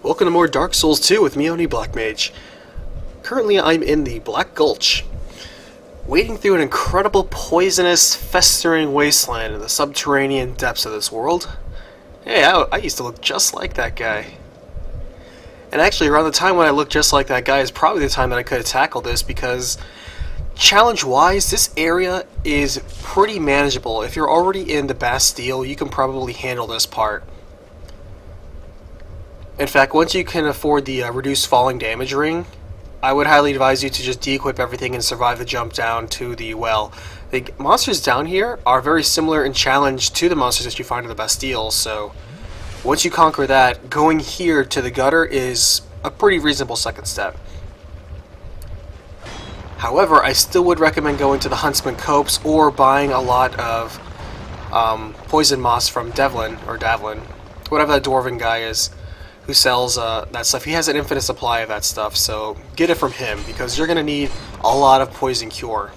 Welcome to more Dark Souls 2 with me, Oni Black Mage. Currently I'm in the Black Gulch, wading through an incredible poisonous, festering wasteland in the subterranean depths of this world. Hey, I used to look just like that guy. And actually, around the time when I looked just like that guy is probably the time that I could have tackled this, because challenge-wise, this area is pretty manageable. If you're already in the Bastille, you can probably handle this part. In fact, once you can afford the reduced falling damage ring, I would highly advise you to just de-equip everything and survive the jump down to the well. The monsters down here are very similar in challenge to the monsters that you find in the Bastille, so once you conquer that, going here to the gutter is a pretty reasonable second step. However, I still would recommend going to the Huntsman Copse or buying a lot of poison moss from Devlin, or Davlin, whatever that dwarven guy is, who sells that stuff. He has an infinite supply of that stuff, so get it from him, because you're going to need a lot of poison cure.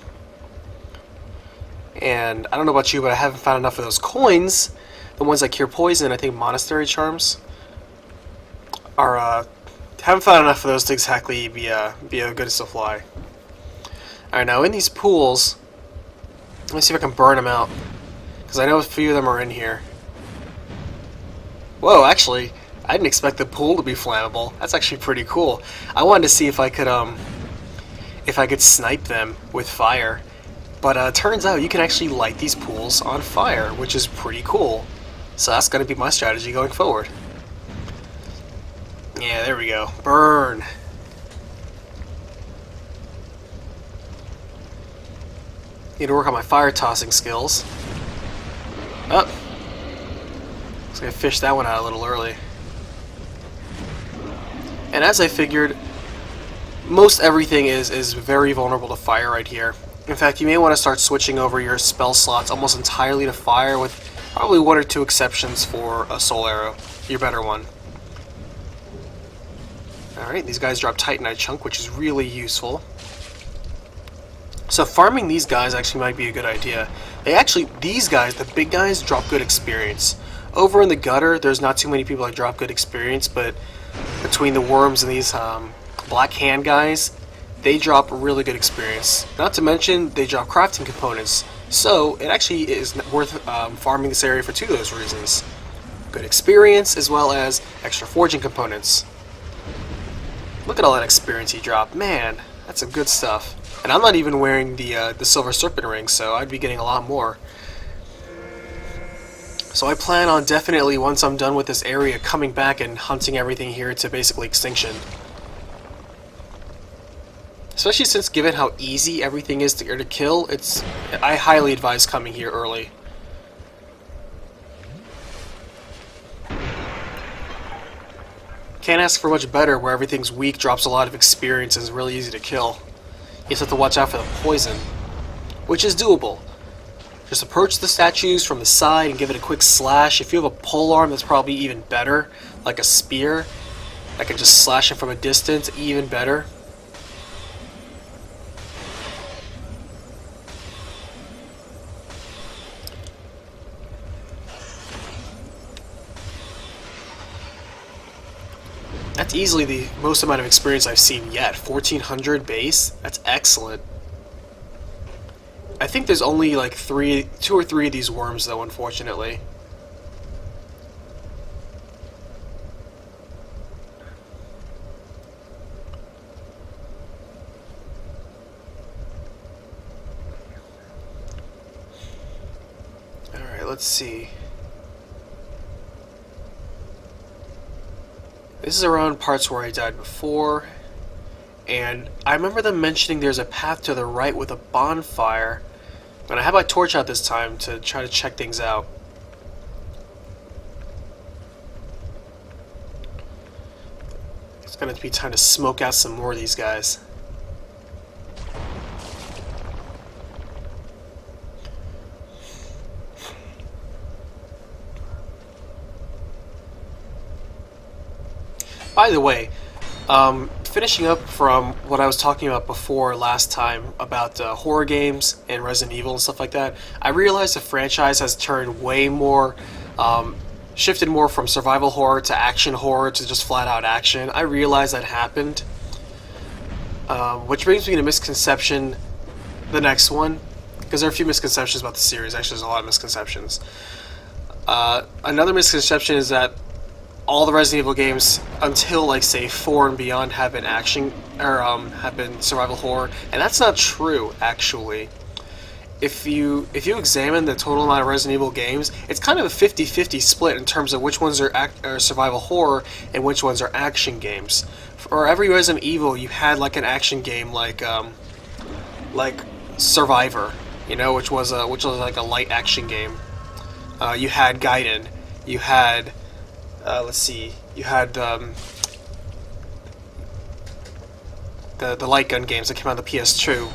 And I don't know about you, but I haven't found enough of those coins, the ones that cure poison. I think monastery charms are, haven't found enough of those to exactly be a good supply. Alright, now in these pools, let me see if I can burn them out, because I know a few of them are in here. Whoa, actually, I didn't expect the pool to be flammable. That's actually pretty cool. I wanted to see if I could snipe them with fire, but turns out you can actually light these pools on fire, which is pretty cool. So that's going to be my strategy going forward. Yeah, there we go. Burn. Need to work on my fire tossing skills. Oh, looks like I fished that one out a little early. And as I figured, most everything is very vulnerable to fire right here. In fact, you may want to start switching over your spell slots almost entirely to fire, with probably one or two exceptions for a soul arrow, your better one. Alright, these guys drop Titanite chunk, which is really useful. So farming these guys actually might be a good idea. These guys, the big guys, drop good experience. Over in the gutter, there's not too many people that drop good experience, but between the worms and these black hand guys, they drop really good experience. Not to mention, they drop crafting components. So it actually is worth farming this area for two of those reasons. Good experience, as well as extra forging components. Look at all that experience he dropped. Man, that's some good stuff. And I'm not even wearing the silver serpent ring, so I'd be getting a lot more. So I plan on definitely, once I'm done with this area, coming back and hunting everything here to basically extinction. Especially since, given how easy everything is to kill, I highly advise coming here early. Can't ask for much better, where everything's weak, drops a lot of experience, and is really easy to kill. You just have to watch out for the poison, which is doable. Just approach the statues from the side and give it a quick slash. If you have a polearm, that's probably even better, like a spear. I can just slash it from a distance, even better. That's easily the most amount of experience I've seen yet. 1400 base? That's excellent. I think there's only like two or three of these worms though, unfortunately. Alright, let's see. This is around parts where I died before, and I remember them mentioning there's a path to the right with a bonfire, and I have my torch out this time to try to check things out. It's gonna be time to smoke out some more of these guys. By the way, finishing up from what I was talking about before last time about horror games and Resident Evil and stuff like that, I realized the franchise has turned way more shifted more from survival horror to action horror to just flat out action. I realized that happened. Which brings me to misconception, the next one, because there are a few misconceptions about the series. Actually, there's a lot of misconceptions. Another misconception is that all the Resident Evil games, until like say 4 and beyond, have been action or have been survival horror, and that's not true. Actually, if you examine the total amount of Resident Evil games, it's kind of a 50-50 split in terms of which ones are survival horror and which ones are action games. For every Resident Evil, you had like an action game like Survivor, you know, which was like a light action game. You had Gaiden. You had let's see. You had the light gun games that came out on the PS2.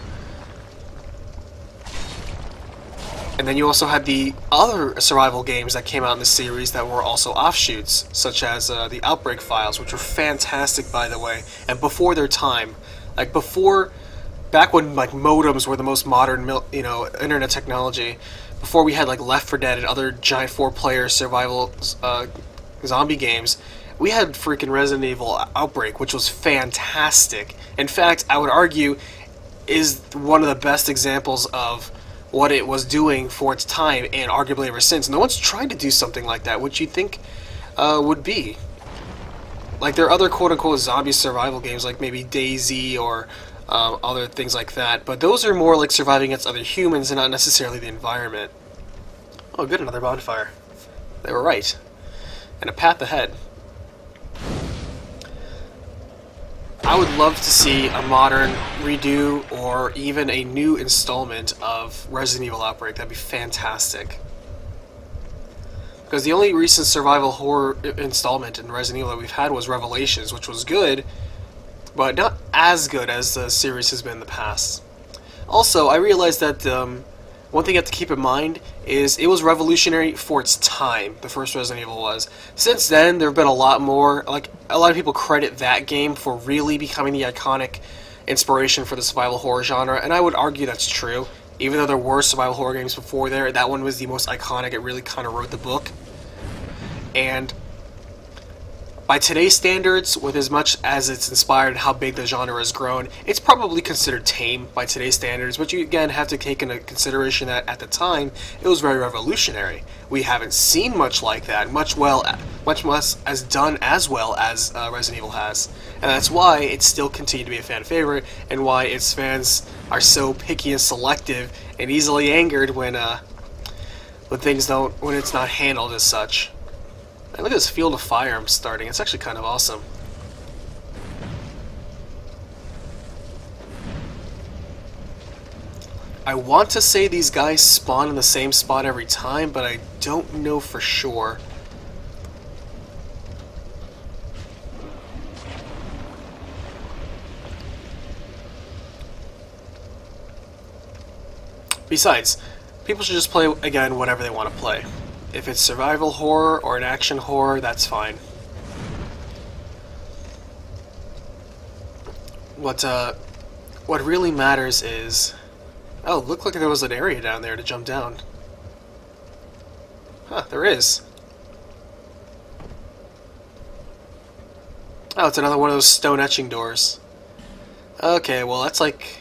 And then you also had the other survival games that came out in the series that were also offshoots, such as the Outbreak Files, which were fantastic, by the way, and before their time. Like back when like modems were the most modern, internet technology, before we had like Left 4 Dead and other giant 4-player survival zombie games, we had freaking Resident Evil Outbreak, which was fantastic. In fact, I would argue is one of the best examples of what it was doing for its time, and arguably ever since. No one's tried to do something like that, which you'd think would be. Like, there are other quote-unquote zombie survival games, like maybe DayZ or other things like that, but those are more like surviving against other humans and not necessarily the environment. Oh good, another bonfire. They were right. And a path ahead. I would love to see a modern redo or even a new installment of Resident Evil Outbreak. That'd be fantastic. Because the only recent survival horror installment in Resident Evil that we've had was Revelations, which was good, but not as good as the series has been in the past. Also, I realized that one thing you have to keep in mind is it was revolutionary for its time, the first Resident Evil was. Since then, there have been a lot more, like, a lot of people credit that game for really becoming the iconic inspiration for the survival horror genre, and I would argue that's true. Even though there were survival horror games before there, that one was the most iconic. It really kind of wrote the book. And by today's standards, with as much as it's inspired how big the genre has grown, it's probably considered tame by today's standards, but you again have to take into consideration that at the time, it was very revolutionary. We haven't seen much like that, much less as done as well as Resident Evil has. And that's why it's still continued to be a fan favorite, and why its fans are so picky and selective and easily angered when it's not handled as such. And look at this field of fire I'm starting. It's actually kind of awesome. I want to say these guys spawn in the same spot every time, but I don't know for sure. Besides, people should just play, again, whatever they want to play. If it's survival horror or an action horror, that's fine. What really matters is... Oh, looked like there was an area down there to jump down. Huh, there is. Oh, it's another one of those stone etching doors. Okay, well that's like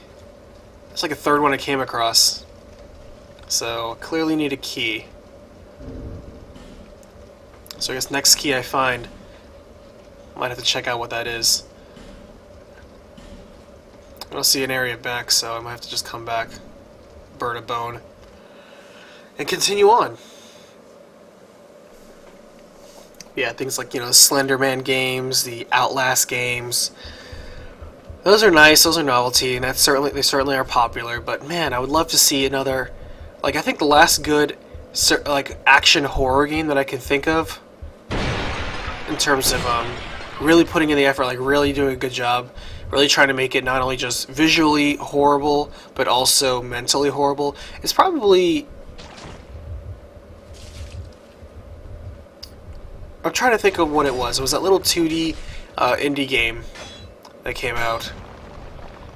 a third one I came across. So, clearly need a key. So I guess next key I find, might have to check out what that is. I don't see an area back, so I might have to just come back, burn a bone, and continue on. Yeah, things like, Slender Man games, the Outlast games. Those are nice, those are novelty, and they certainly are popular, but man, I would love to see another, I think the last good action horror game that I can think of, in terms of really putting in the effort, really doing a good job, really trying to make it not only just visually horrible, but also mentally horrible, is probably... I'm trying to think of what it was. It was that little 2D indie game that came out.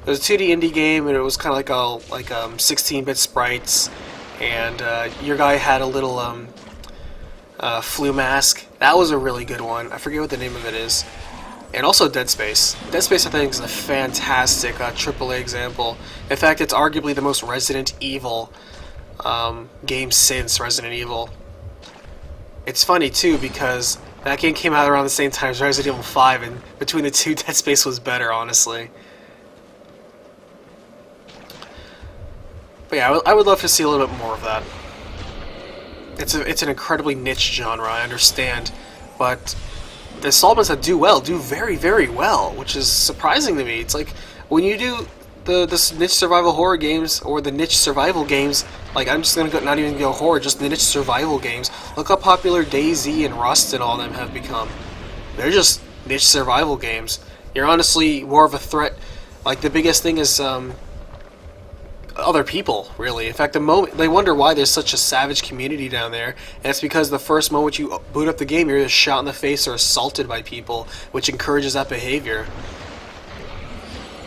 It was a 2D indie game, and it was kind of like 16-bit sprites, and your guy had a little Flu Mask. That was a really good one. I forget what the name of it is. And also Dead Space. Dead Space, I think, is a fantastic AAA example. In fact, it's arguably the most Resident Evil game since Resident Evil. It's funny, too, because that game came out around the same time as Resident Evil 5, and between the two, Dead Space was better, honestly. But yeah, I would love to see a little bit more of that. It's an incredibly niche genre, I understand, but the installments that do well do very, very well, which is surprising to me. It's like, when you do the niche survival horror games, or the niche survival games, like, I'm just gonna not even go horror, just the niche survival games, look how popular DayZ and Rust and all them have become. They're just niche survival games. You're honestly more of a threat. Like, the biggest thing is, other people, really. In fact, the moment they wonder why there's such a savage community down there, and it's because the first moment you boot up the game, you're either shot in the face or assaulted by people, which encourages that behavior,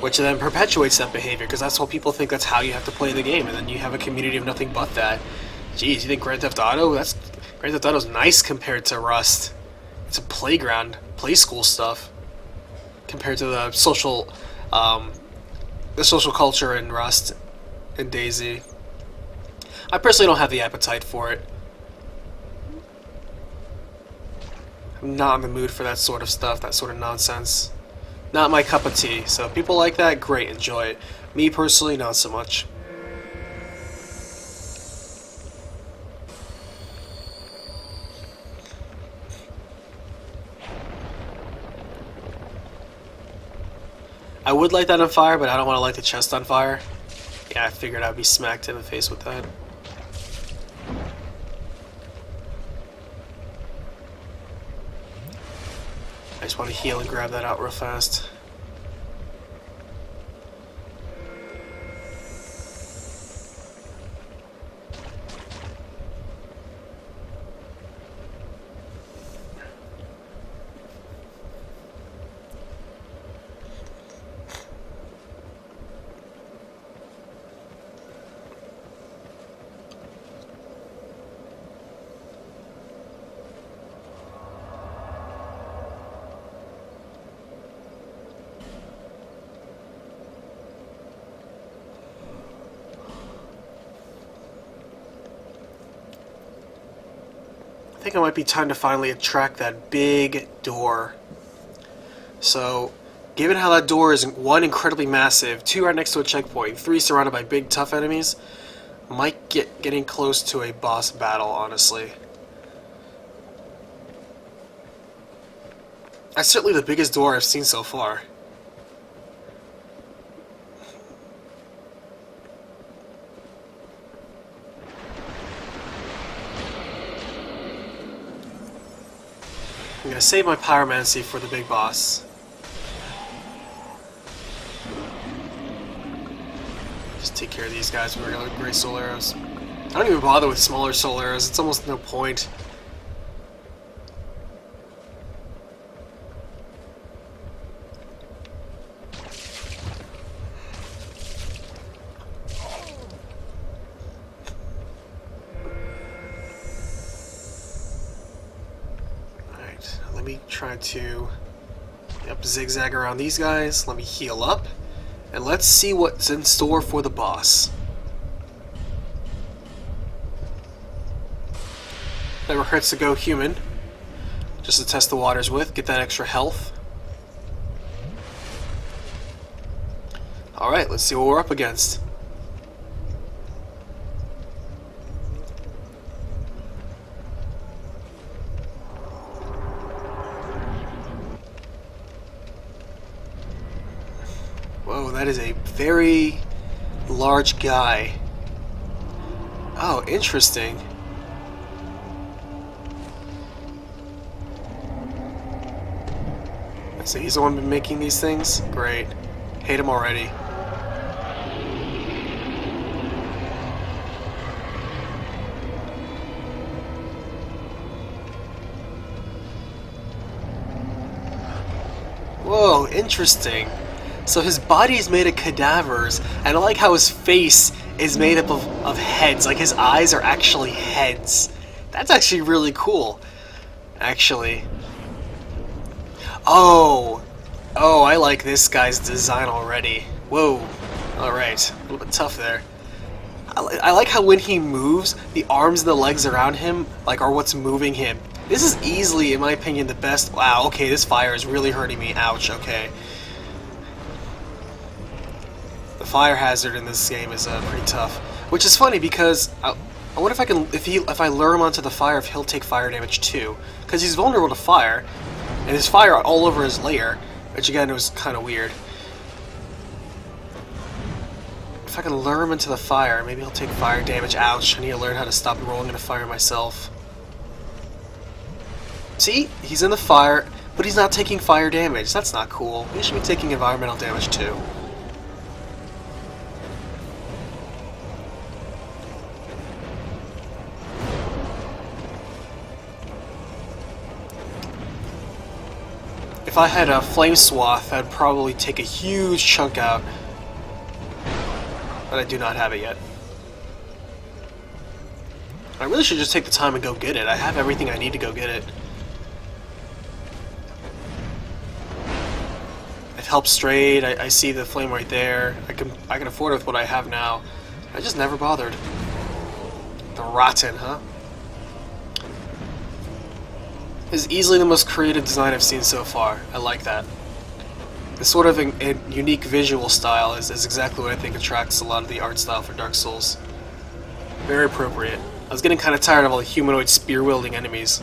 which then perpetuates that behavior, because that's what people think that's how you have to play the game, and then you have a community of nothing but that. Jeez, you think Grand Theft Auto? Grand Theft Auto's nice compared to Rust. It's a playground, play school stuff, compared to the social culture in Rust and DayZ. I personally don't have the appetite for it. I'm not in the mood for that sort of stuff, that sort of nonsense. Not my cup of tea. So if people like that, great, enjoy it. Me personally, not so much. I would light that on fire, but I don't want to light the chest on fire. Yeah, I figured I'd be smacked in the face with that. I just want to heal and grab that out real fast. I think it might be time to finally attract that big door. So, given how that door is, 1, incredibly massive, 2, right next to a checkpoint, 3, surrounded by big tough enemies, might getting close to a boss battle, honestly. That's certainly the biggest door I've seen so far. I'm gonna save my pyromancy for the big boss. Just take care of these guys with regular great soul arrows. I don't even bother with smaller soul arrows, it's almost no point. Let me try to zigzag around these guys. Let me heal up. And let's see what's in store for the boss. Never hurts to go human. Just to test the waters with. Get that extra health. Alright, let's see what we're up against. Whoa, that is a very large guy. Oh, interesting. So he's the one been making these things? Great. Hate him already. Whoa, interesting. So his body is made of cadavers, and I like how his face is made up of heads. Like his eyes are actually heads. That's actually really cool. actually. Oh! Oh, I like this guy's design already. Whoa. Alright. A little bit tough there. I like how when he moves, the arms and the legs around him are what's moving him. This is easily, in my opinion, the best. Wow, okay, this fire is really hurting me. Ouch, okay. The fire hazard in this game is pretty tough. Which is funny because I wonder if I can, if I lure him onto the fire, if he'll take fire damage too. Because he's vulnerable to fire, and there's fire all over his lair, which again was kind of weird. If I can lure him into the fire, maybe he'll take fire damage. Ouch, I need to learn how to stop rolling into fire myself. See? He's in the fire, but he's not taking fire damage. That's not cool. He should be taking environmental damage too. If I had a flame swath, I'd probably take a huge chunk out. But I do not have it yet. I really should just take the time and go get it. I have everything I need to go get it. It helps straight. I see the flame right there. I can afford it with what I have now. I just never bothered. The rotten, huh? Is easily the most creative design I've seen so far. I like that. This sort of a unique visual style is exactly what I think attracts a lot of the art style for Dark Souls. Very appropriate. I was getting kind of tired of all the humanoid spear-wielding enemies.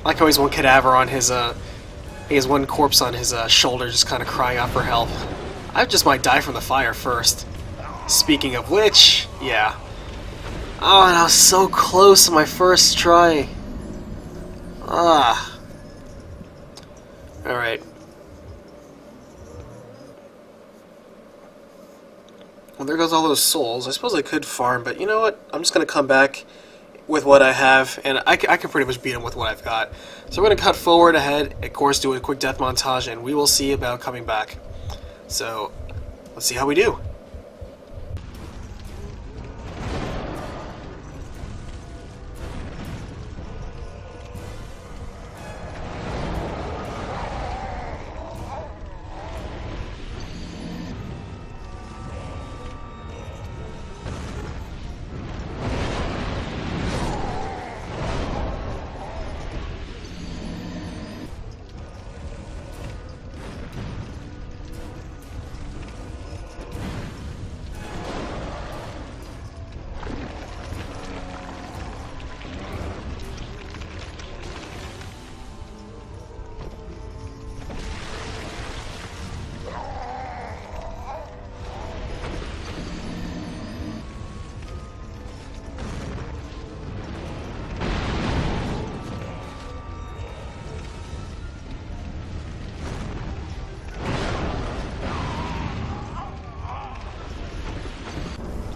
I like how he's one cadaver on his, he has one corpse on his shoulder just kind of crying out for help. I just might die from the fire first. Speaking of which, yeah. Oh, and I was so close on my first try. Ah. Alright. Well, there goes all those souls. I suppose I could farm, but you know what? I'm just going to come back with what I have, and I can pretty much beat him with what I've got. So we're going to cut forward ahead, of course do a quick death montage, and we will see about coming back. So, let's see how we do.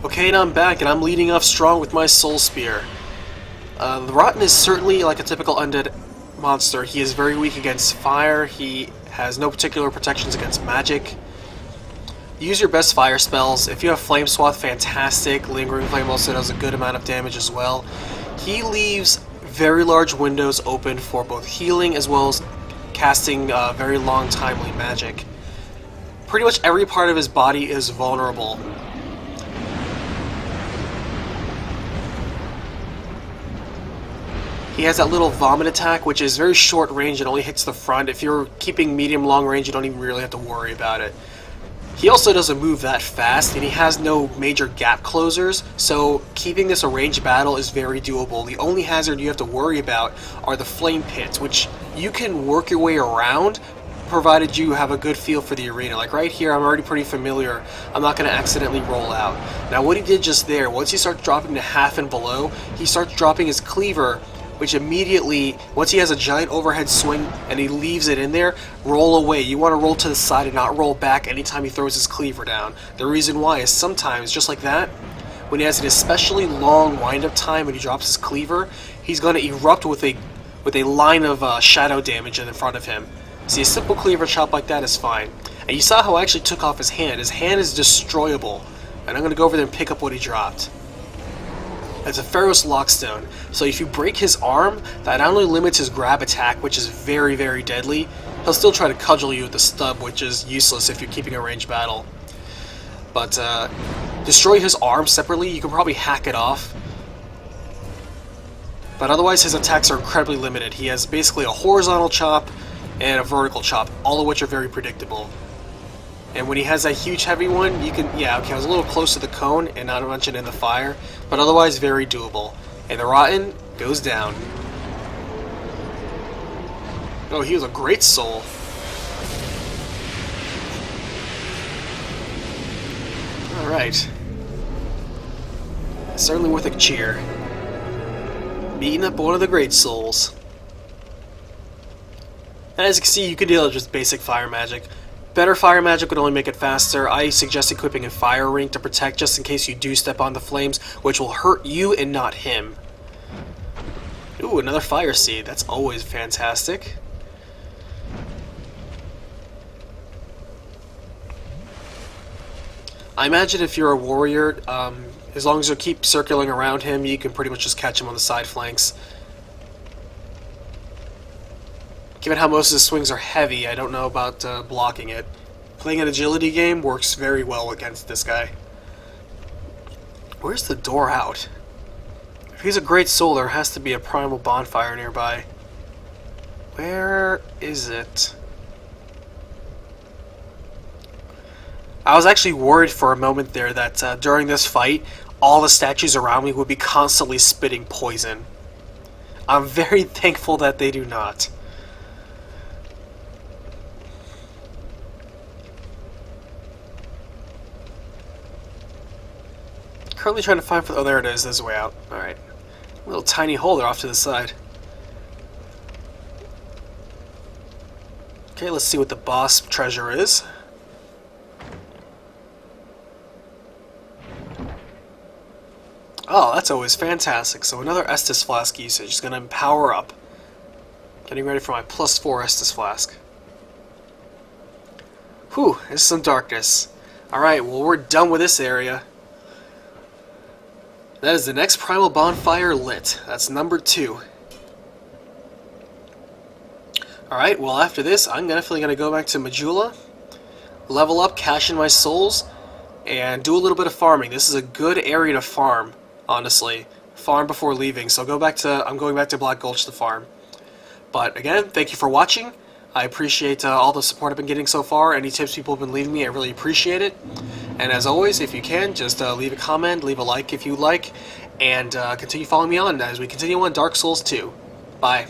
Okay, and I'm back, and I'm leading off strong with my Soul Spear. The Rotten is certainly like a typical undead monster. He is very weak against fire, he has no particular protections against magic. Use your best fire spells. If you have Flame Swath, fantastic. Lingering Flame also does a good amount of damage as well. He leaves very large windows open for both healing as well as casting very long, timely magic. Pretty much every part of his body is vulnerable. He has that little vomit attack, which is very short range and only hits the front. If you're keeping medium-long range, you don't even really have to worry about it. He also doesn't move that fast, and he has no major gap closers, so keeping this a ranged battle is very doable. The only hazard you have to worry about are the flame pits, which you can work your way around, provided you have a good feel for the arena. Like right here, I'm already pretty familiar. I'm not going to accidentally roll out. Now what he did just there, once he starts dropping to half and below, he starts dropping his cleaver, which immediately, once he has a giant overhead swing and he leaves it in there, roll away. You want to roll to the side and not roll back anytime he throws his cleaver down. The reason why is sometimes, just like that, when he has an especially long wind-up time when he drops his cleaver, he's going to erupt with a line of shadow damage in front of him. See, a simple cleaver chop like that is fine. And you saw how I actually took off his hand. His hand is destroyable. And I'm going to go over there and pick up what he dropped. It's a Pharaoh's Lockstone, so if you break his arm, that not only limits his grab attack, which is very, very deadly, he'll still try to cudgel you with the stub, which is useless if you're keeping a ranged battle. But destroy his arm separately, you can probably hack it off. But otherwise his attacks are incredibly limited. He has basically a horizontal chop and a vertical chop, all of which are very predictable. And when he has that huge heavy one, you can, yeah, okay, I was a little close to the cone and not mention in the fire, but otherwise very doable. And the Rotten goes down. Oh, he was a great soul. Alright. Certainly worth a cheer. Beating up one of the great souls. And as you can see, you can deal with just basic fire magic. Better fire magic would only make it faster. I suggest equipping a fire ring to protect just in case you do step on the flames, which will hurt you and not him. Ooh, another fire seed. That's always fantastic. I imagine if you're a warrior, as long as you keep circling around him, you can pretty much just catch him on the side flanks. Given how most of the swings are heavy, I don't know about blocking it. Playing an agility game works very well against this guy. Where's the door out? If he's a great soul, there has to be a primal bonfire nearby. Where is it? I was actually worried for a moment there that during this fight, all the statues around me would be constantly spitting poison. I'm very thankful that they do not. Currently trying to find for... oh, there it is. There's a way out. Alright. Little tiny hole there off to the side. Okay, let's see what the boss treasure is. Oh, that's always fantastic. So another Estus Flask usage is going to power up. Getting ready for my +4 Estus Flask. Whew, there's some darkness. Alright, well we're done with this area. That is the next Primal Bonfire lit. That's number 2. Alright, well after this, I'm definitely going to go back to Majula, level up, cash in my souls, and do a little bit of farming. This is a good area to farm, honestly. Farm before leaving, so I'm going back to Black Gulch to farm. But again, thank you for watching. I appreciate all the support I've been getting so far. Any tips people have been leaving me, I really appreciate it. And as always, if you can, just leave a comment, leave a like if you like, and continue following me on as we continue on Dark Souls 2. Bye.